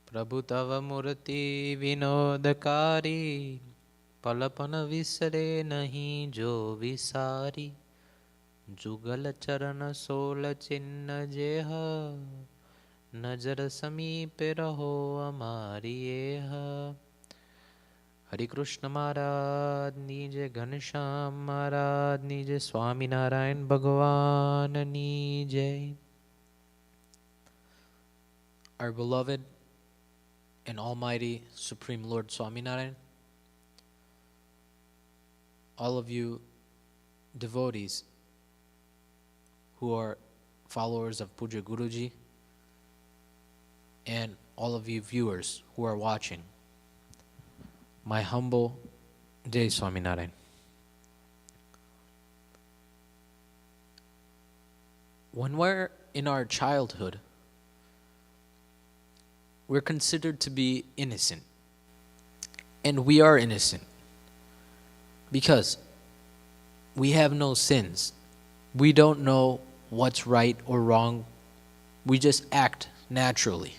प्रभु तव मूर्ति विनोदकारी, पलपन विसरे नहीं जो विसारी। जुगल चरण सोल चिन्ह जेह, नजर समीप रहो हमारी एह। हरे कृष्ण महाराज नीजे, घनश्याम महाराज नीजे, स्वामीनारायण भगवान नीजय। Our beloved and Almighty Supreme Lord Swaminarayan, all of you devotees who are followers of Puja Guruji, and all of you viewers who are watching, my humble Jai Swaminarayan. When we're in our childhood, we're considered to be innocent. And we are innocent because we have no sins. We don't know what's right or wrong. We just act naturally.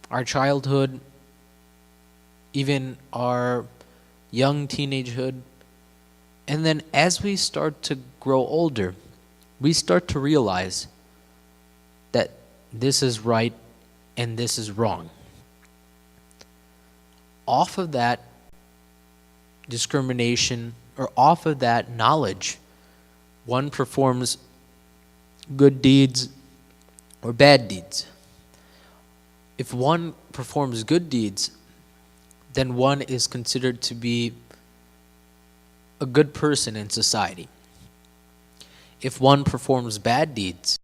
Our childhood, even our young teenagehood, and then as we start to grow older, we start to realize that this is right and this is wrong. Off of that discrimination, or off of that knowledge, one performs good deeds or bad deeds. If one performs good deeds, then one is considered to be a good person in society. If one performs bad deeds,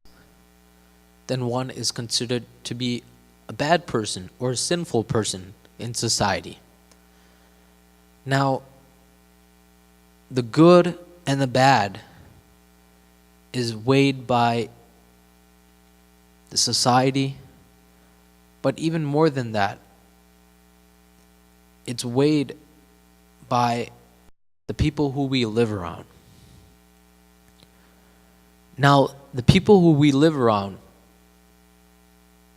then one is considered to be a bad person or a sinful person in society. Now, the good and the bad is weighed by the society, but even more than that, it's weighed by the people who we live around. Now, the people who we live around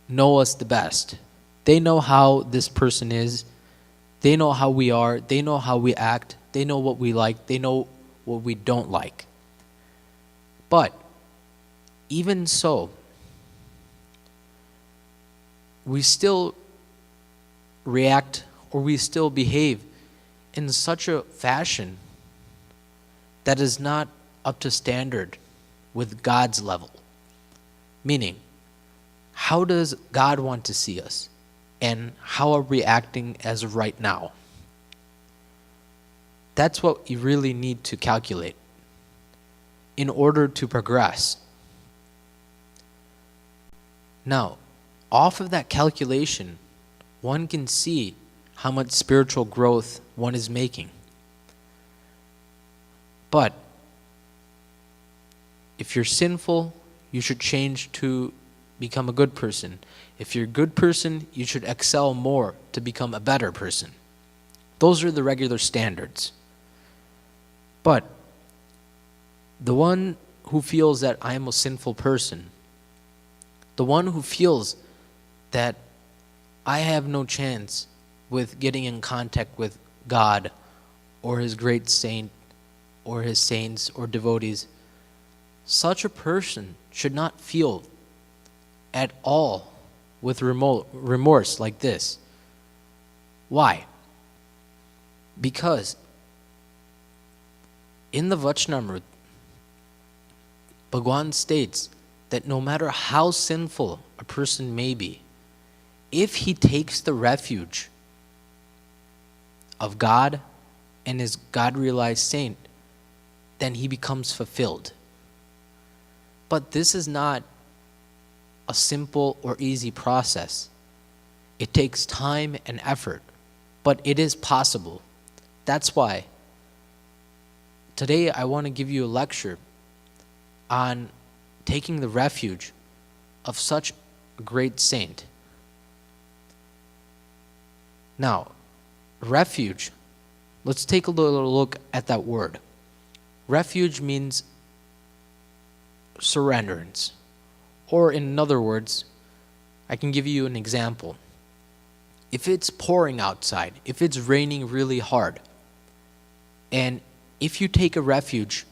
know us the best. They know how this person is. They know how we are. They know how we act. They know what we like. They know what we don't like. But even so, we still react or we still behave in such a fashion that is not up to standard with God's level. Meaning, how does God want to see us? And how are we acting as of right now? That's what you really need to calculate in order to progress. Now, off of that calculation, one can see how much spiritual growth one is making. But if you're sinful, you should change to become a good person. If you're a good person, you should excel more to become a better person. Those are the regular standards. But the one who feels that I am a sinful person, the one who feels that I have no chance with getting in contact with God or his great saint or his saints or devotees, such a person should not feel at all with remorse like this. Why? Because in the Vachnamrut, Bhagwan states that no matter how sinful a person may be, if he takes the refuge of God and is God-realized saint, then he becomes fulfilled. But this is not a simple or easy process. It takes time and effort, but it is possible. That's why today I want to give you a lecture on taking the refuge of such a great saint. Now, refuge, let's take a little look at that word. Refuge means surrenderance, or in other words, I can give you an example. If it's pouring outside, if it's raining really hard, and if you take a refuge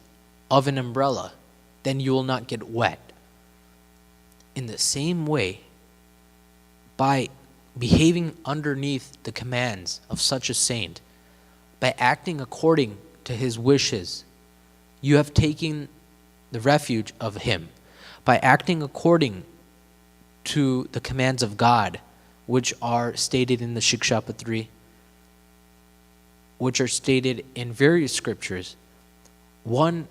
of an umbrella, then you will not get wet. In the same way, by behaving underneath the commands of such a saint, by acting according to his wishes, you have taken the refuge of him. By acting according to the commands of God, which are stated in the Shikshapatri, which are stated in various scriptures, one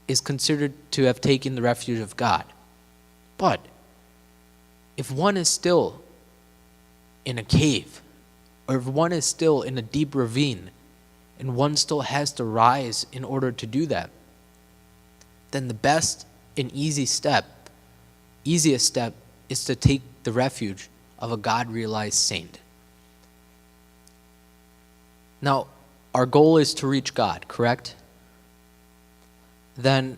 is considered to have taken the refuge of God. But if one is still in a cave, or if one is still in a deep ravine, and one still has to rise in order to do that, then the best and easiest step is to take the refuge of a God-realized saint. Now, our goal is to reach God, correct? Then,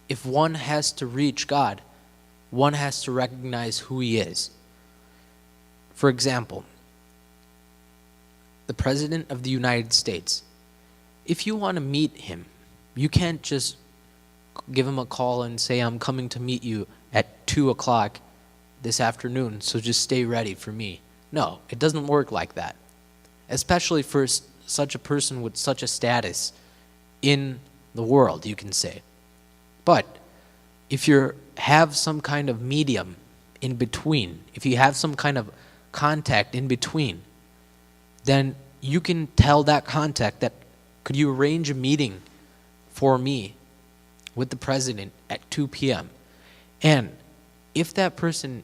if one has to reach God, one has to recognize who he is. For example, the President of the United States. If you want to meet him, you can't just give him a call and say, I'm coming to meet you at 2 o'clock this afternoon, so just stay ready for me. No, it doesn't work like that. Especially for such a person with such a status in the world, you can say. But if you have some kind of medium in between, if you have some kind of contact in between, then you can tell that contact that, could you arrange a meeting for me with the president at 2 p.m.? And if that person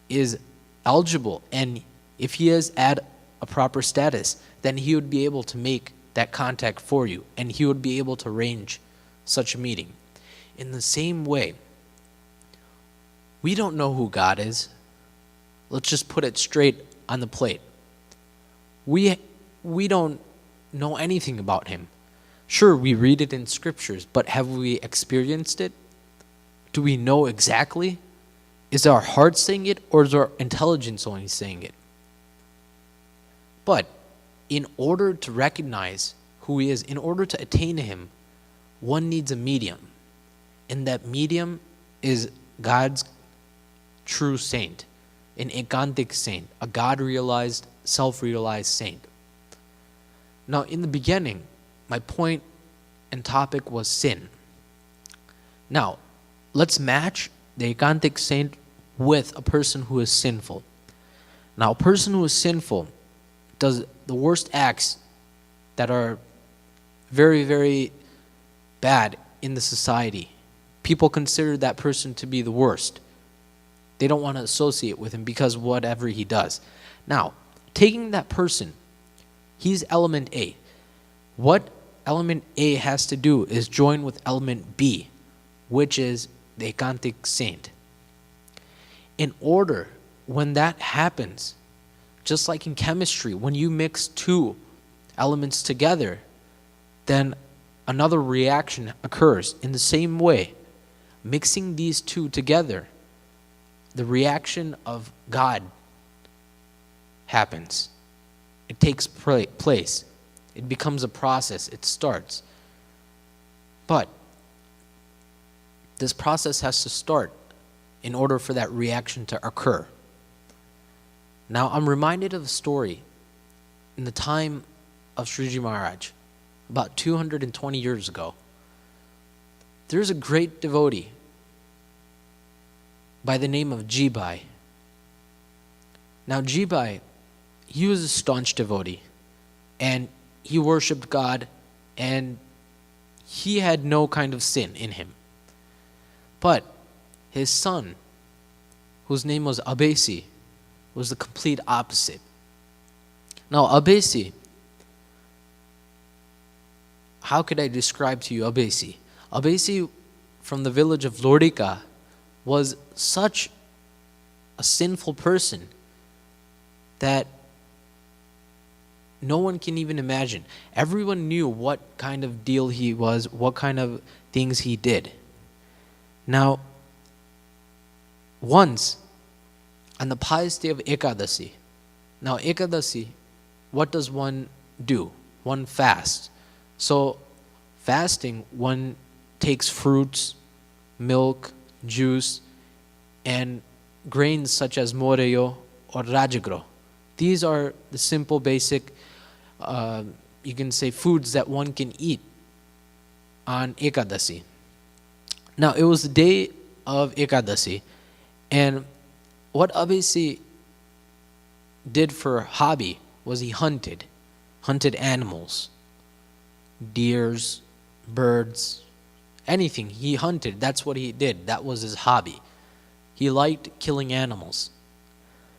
is eligible and if he is at a proper status, then he would be able to make that contact for you, and he would be able to arrange such a meeting. In the same way, we don't know who God is. Let's just put it straight on the plate. We don't know anything about him. Sure, we read it in scriptures, but have we experienced it? Do we know exactly? Is our heart saying it, or is our intelligence only saying it? But in order to recognize who he is, in order to attain to him, one needs a medium. And that medium is God's true saint, an ekantic saint, a God-realized, self-realized saint. Now, in the beginning, my point and topic was sin. Now, let's match the ekantic saint with a person who is sinful. Now, a person who is sinful does the worst acts that are very, very bad in the society. People consider that person to be the worst. They don't want to associate with him because whatever he does. Now, taking that person, he's element A. What element A has to do is join with element B, which is the ekantic saint. In order, when that happens, just like in chemistry, when you mix two elements together, then another reaction occurs. In the same way, mixing these two together, the reaction of God happens. It takes place. It becomes a process. It starts. But this process has to start in order for that reaction to occur. Now, I'm reminded of a story in the time of Shree Maharaj, about 220 years ago. There's a great devotee by the name of Jibai. Now, Jibai, he was a staunch devotee, and he worshipped God, and he had no kind of sin in him. But his son, whose name was Abesi, was the complete opposite. Now, Abesi, how could I describe to you Abesi? Abesi, from the village of Lordika, was such a sinful person that no one can even imagine. Everyone knew what kind of deal he was, what kind of things he did. Now, once, on the pious day of Ekadasi. Now, Ekadasi, what does one do? One fasts. So, fasting, one takes fruits, milk, juice, and grains such as moreyo or rajagro. These are the simple, basic, you can say, foods that one can eat on Ekadasi. Now, it was the day of Ekadasi, and what Abhisi did for hobby was he hunted animals, deers, birds, anything. He hunted. That's what he did. That was his hobby. He liked killing animals.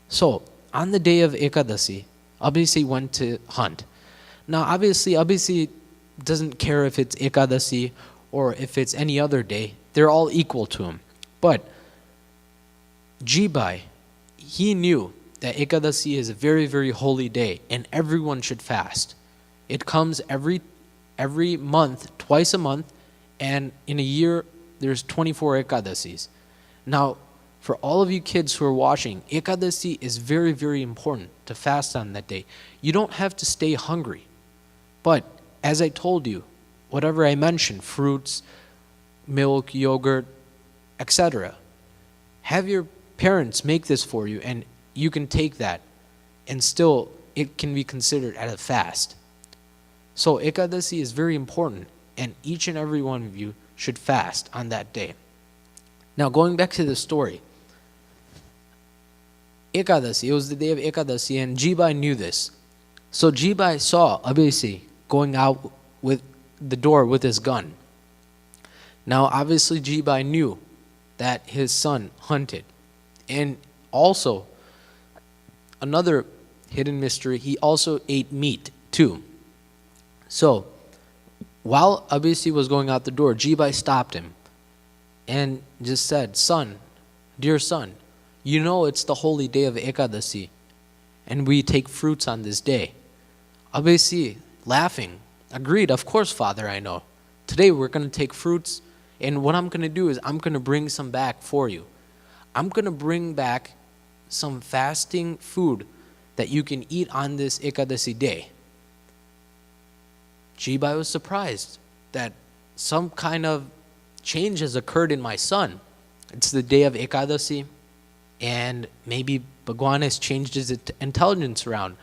So, on the day of Ekadasi, Abhisi went to hunt. Now, obviously, Abhisi doesn't care if it's Ekadasi or if it's any other day. They're all equal to him. But Jibai, he knew that Ekadasi is a very, very holy day and everyone should fast. It comes every month, twice a month, and in a year there's 24 Ekadasis. Now, for all of you kids who are watching, Ekadasi is very, very important to fast on that day. You don't have to stay hungry. But as I told you, whatever I mentioned, fruits, milk, yogurt, etc., have your parents make this for you and you can take that and still it can be considered as a fast. So Ekadasi is very important and each and every one of you should fast on that day. Now going back to the story, Ekadasi, it was the day of Ekadasi and Jibai knew this. So Jibai saw Abhisi going out with the door with his gun. Now obviously Jibai knew that his son hunted. And also, another hidden mystery, he also ate meat too. So, while Abhisi was going out the door, Jibai stopped him and just said, "Son, dear son, you know it's the holy day of Ekadasi, and we take fruits on this day." Abhisi, laughing, agreed, "Of course, father, I know. Today we're going to take fruits, and what I'm going to do is I'm going to bring some back for you. I'm going to bring back some fasting food that you can eat on this Ekadasi day." Jibai was surprised that some kind of change has occurred in my son. It's the day of Ekadasi, and maybe Bhagwan has changed his intelligence around.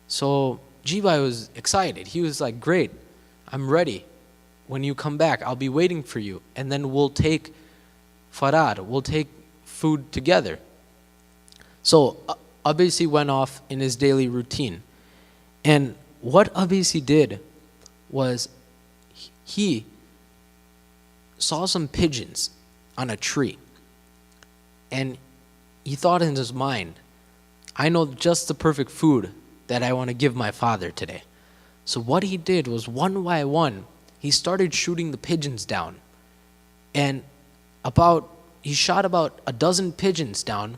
So Jibai was excited. He was like, "Great, I'm ready. When you come back, I'll be waiting for you, and then we'll take farad, we'll take food together." So Abhisi went off in his daily routine. And what Abhisi did was he saw some pigeons on a tree. And he thought in his mind, "I know just the perfect food that I want to give my father today." So what he did was one by one, he started shooting the pigeons down. And he shot about a dozen pigeons down,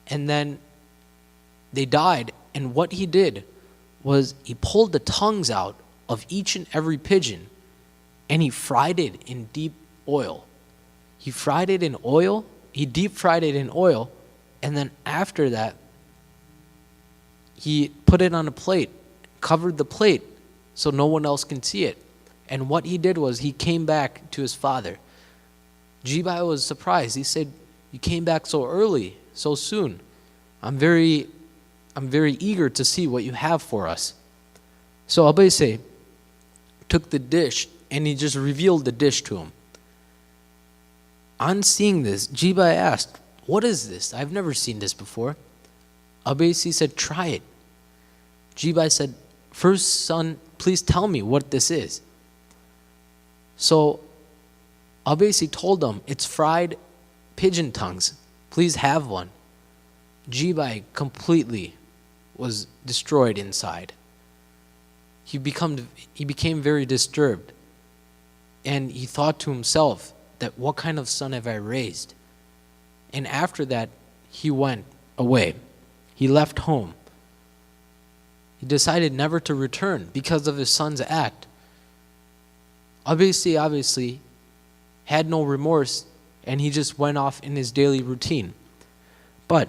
and then they died. And what he did was he pulled the tongues out of each and every pigeon, and he fried it in deep oil. He fried it in oil, he deep fried it in oil, and then after that, he put it on a plate, covered the plate so no one else can see it. And what he did was he came back to his father. Jibai was surprised. He said, "You came back so early, so soon. I'm very eager to see what you have for us." So Abhisi took the dish and he just revealed the dish to him. On seeing this, Jibai asked, "What is this? I've never seen this before." Abhisi said, "Try it." Jibai said, "First, son, please tell me what this is." So Abhisi told him, "It's fried pigeon tongues. Please have one." Jibai completely was destroyed inside. He became very disturbed. And he thought to himself that, "What kind of son have I raised?" And after that, he went away. He left home. He decided never to return because of his son's act. Abhisi obviously had no remorse, and he just went off in his daily routine. But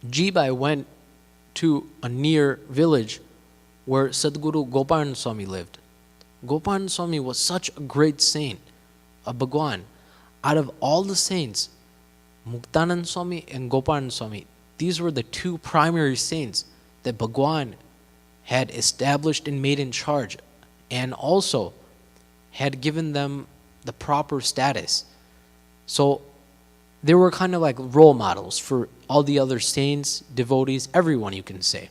Jibai went to a near village where Sadguru Gopan Swami lived. Gopan Swami was such a great saint, a Bhagwan. Out of all the saints, Muktanand Swami and Gopan Swami, these were the two primary saints that Bhagwan had established and made in charge, and also had given them the proper status. So they were kind of like role models for all the other saints, devotees, everyone, you can say.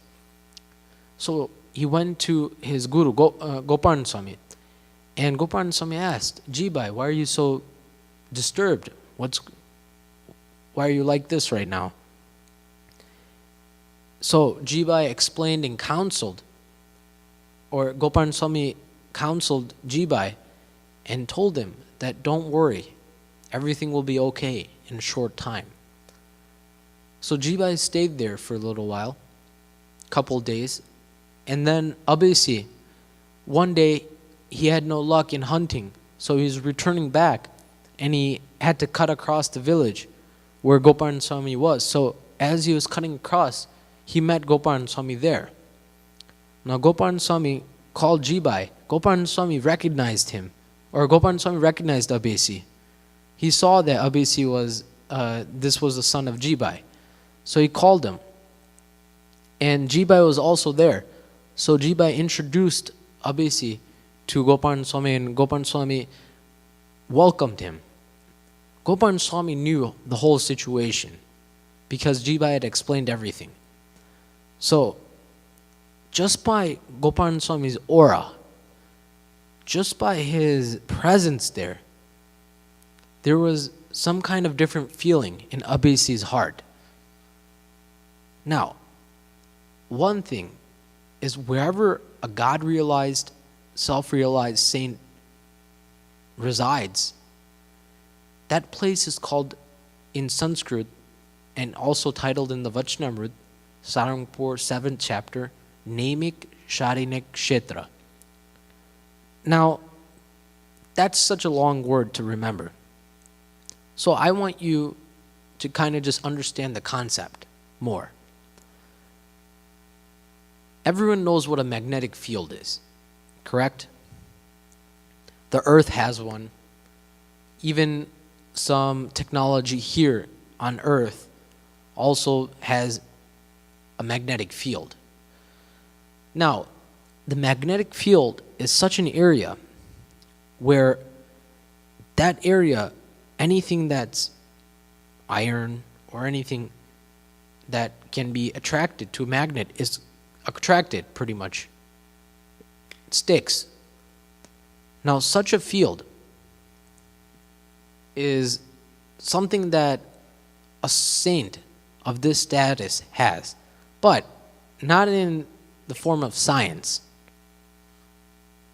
So he went to his guru, Gopan Swami, and Gopan Swami asked, Jibai, why are you so disturbed? Why are you like this right now? So Jibai explained and counseled, or Gopan Swami counseled Jibai and told him that don't worry, everything will be okay in a short time. So Jibai stayed there for a little while, couple days, and then Abesi, one day he had no luck in hunting, so he was returning back and he had to cut across the village where Gopan Swami was. So as he was cutting across, he met Gopan Swami there. Now Gopan Swami called Jibai. Gopan Swami recognized him, or Gopan Swami recognized Abesi. He saw that Abesi was, this was the son of Jibai. So he called him. And Jibai was also there. So Jibai introduced Abesi to Gopan Swami, and Gopan Swami welcomed him. Gopan Swami knew the whole situation because Jibai had explained everything. So just by Gopan Swami's aura, just by his presence there was some kind of different feeling in Abesi's heart. Now, one thing is, wherever a God-realized, self-realized saint resides, that place is called in Sanskrit, and also titled in the Vachnamrut, Sarangpur 7th chapter, Namik Sharinik Kshetra. Now, that's such a long word to remember. So I want you to kind of just understand the concept more. Everyone knows what a magnetic field is, correct? The earth has one. Even some technology here on earth also has a magnetic field. Now, the magnetic field is such an area where that area, anything that's iron or anything that can be attracted to a magnet is attracted pretty much. It sticks. Now, such a field is something that a saint of this status has, but not in the form of science.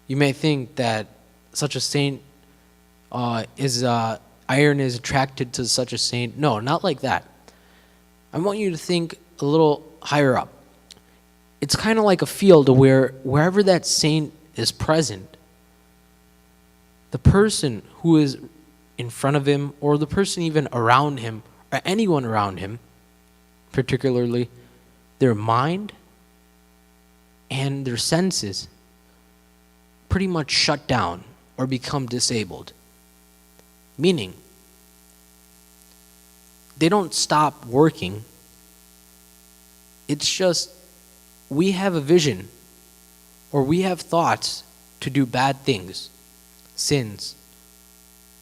You may think that such a saint iron is attracted to such a saint. No, not like that. I want you to think a little higher up. It's kind of like a field where wherever that saint is present, the person who is in front of him, or the person even around him, or anyone around him, particularly their mind and their senses, pretty much shut down or become disabled. Meaning, they don't stop working. It's just we have a vision, or we have thoughts to do bad things, sins,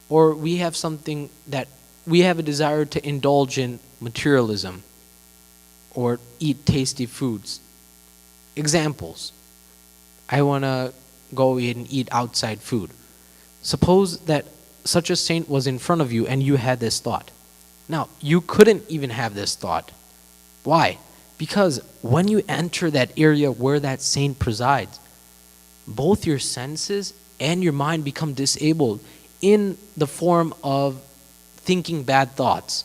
or we have something that we have a desire to indulge in materialism or eat tasty foods. Examples. I want to go and eat outside food. Suppose that such a saint was in front of you and you had this thought. Now, you couldn't even have this thought. Why? Because when you enter that area where that saint presides, both your senses and your mind become disabled in the form of thinking bad thoughts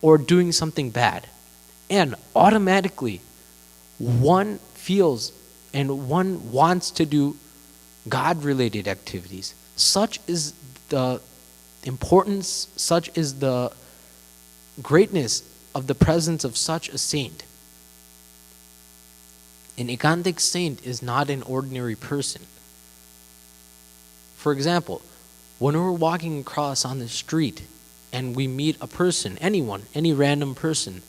or doing something bad. And automatically, one feels and one wants to do God-related activities. Such is the importance, such is the greatness of the presence of such a saint. An ekantic saint is not an ordinary person. For example, when we're walking across on the street and we meet a person, anyone, any random person,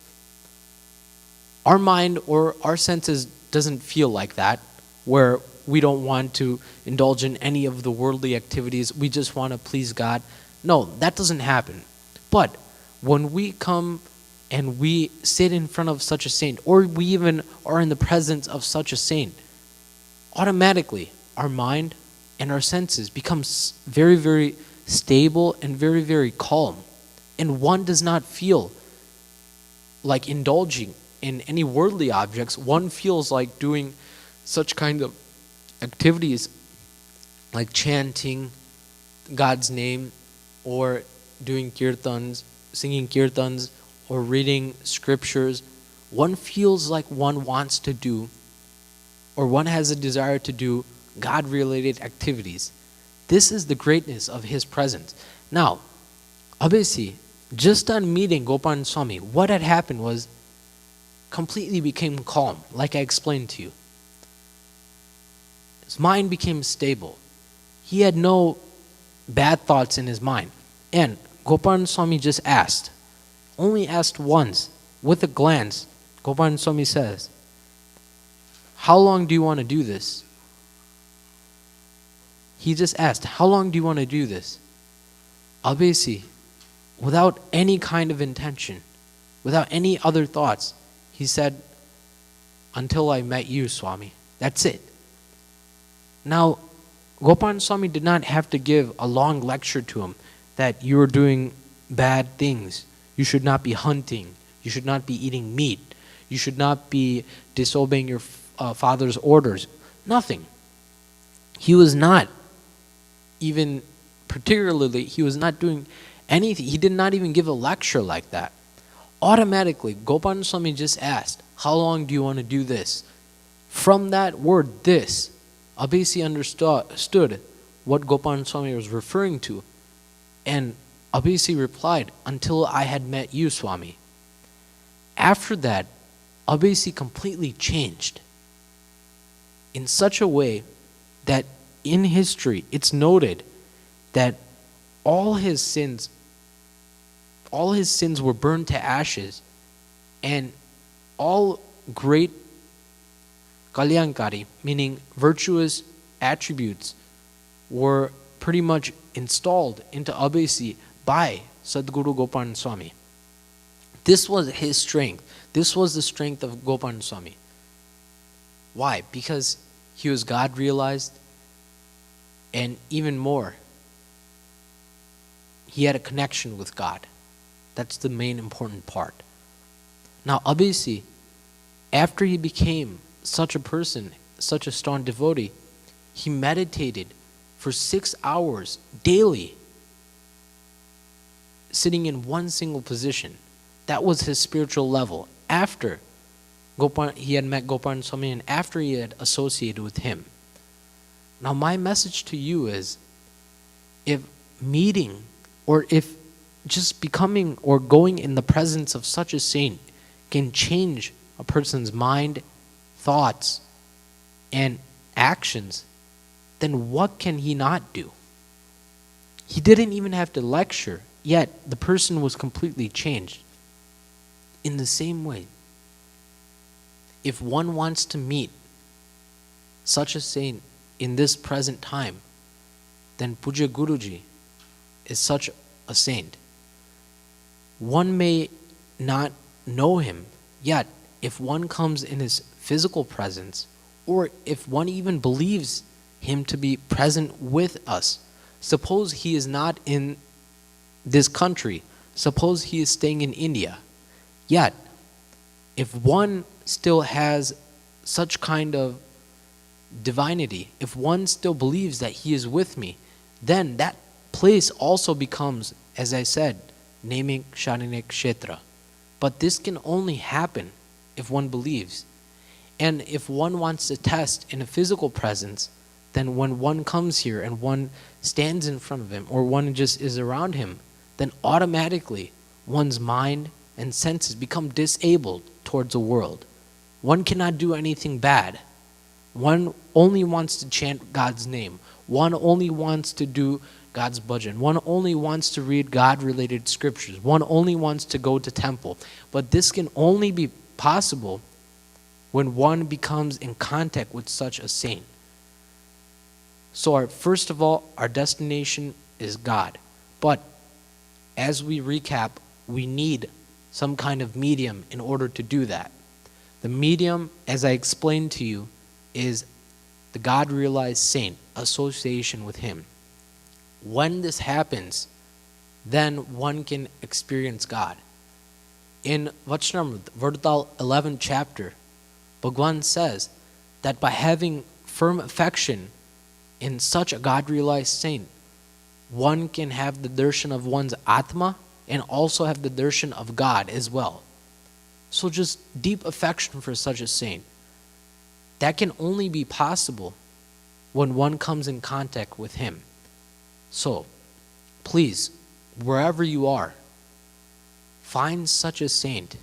our mind or our senses doesn't feel like that, where we don't want to indulge in any of the worldly activities, we just want to please God. No, that doesn't happen. But when we come and we sit in front of such a saint, or we even are in the presence of such a saint, automatically our mind and our senses become very, very stable and very, very calm. And one does not feel like indulging in any worldly objects. One feels like doing such kind of activities like chanting God's name, or doing kirtans, singing kirtans, or reading scriptures. One feels like one wants to do, or one has a desire to do, God-related activities. This is the greatness of his presence. Now, obviously, just on meeting Gopan Swami, what had happened was completely became calm, like I explained to you. His mind became stable. He had no bad thoughts in his mind. And Gopan Swami just asked, only asked once, with a glance. Gopan Swami says, "How long do you want to do this?" He just asked, "How long do you want to do this?" Obviously, without any kind of intention, without any other thoughts, he said, "Until I met you, Swami." That's it. Now, Gopan Swami did not have to give a long lecture to him that you are doing bad things. You should not be hunting. You should not be eating meat. You should not be disobeying your father's orders. Nothing. He was not even, particularly, he was not doing anything. He did not even give a lecture like that. Automatically, Gopan Swami just asked, "How long do you want to do this?" From that word, this, Abhisi understood what Gopan Swami was referring to. And Abhisi replied, "Until I had met you, Swami." After that, Abhisi completely changed in such a way that in history it's noted that all his sins were burned to ashes, and all great kalyankari, meaning virtuous attributes, were pretty much installed into Abhisi by Sadguru Gopan Swami. This was his strength. This was the strength of Gopan Swami. Why? Because he was God realized, and even more, he had a connection with God. That's the main important part. Now, Abhisi, after he became such a person, such a strong devotee, he meditated for 6 hours daily, sitting in one single position. That was his spiritual level after he had met Gopan Swami and after he had associated with him. Now, my message to you is, if meeting or if just becoming or going in the presence of such a saint can change a person's mind, thoughts, and actions, then what can he not do? He didn't even have to lecture, yet the person was completely changed. In the same way, if one wants to meet such a saint in this present time, then Puja Guruji is such a saint. One may not know him, yet if one comes in his physical presence, or if one even believes him to be present with us, suppose he is not in this country, suppose he is staying in India, yet if one still has such kind of divinity, if one still believes that he is with me, then that place also becomes, as I said, naming Sharinik Kshetra. But this can only happen if one believes. And if one wants to test in a physical presence, then when one comes here and one stands in front of him or one just is around him, then automatically one's mind and senses become disabled towards the world. One cannot do anything bad. One only wants to chant God's name. One only wants to do God's bhajan. One only wants to read God-related scriptures. One only wants to go to temple. But this can only be possible when one becomes in contact with such a saint. So first of all, our destination is God. But as we recap, we need some kind of medium in order to do that. The medium, as I explained to you, is the God-realized saint, association with him. When this happens, then one can experience God. In Vachanamrut, Vardal 11th chapter, Bhagwan says that by having firm affection in such a God-realized saint, one can have the darshan of one's Atma and also have the darshan of God as well. So just deep affection for such a saint. That can only be possible when one comes in contact with him. So, please, wherever you are, find such a saint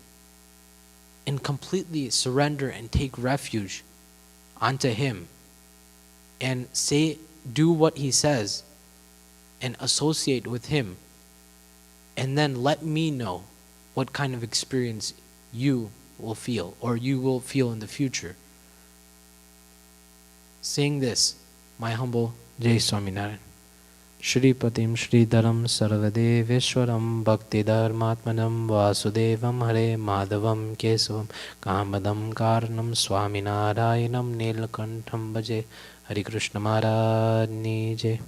and completely surrender and take refuge unto him and do what he says and associate with him, and then let me know what kind of experience you will feel or you will feel in the future. Saying this, my humble Jai Swaminarayan. Shri Patim Shri Dharam Sarvadeveshwaram Bhakti Dharmatmanam Vasudevam Hare Madhavam Kesavam Kamadam Karanam Swaminarayanam Nilkantham Bhaje. Hari Krishna Maharaj Ni Jai.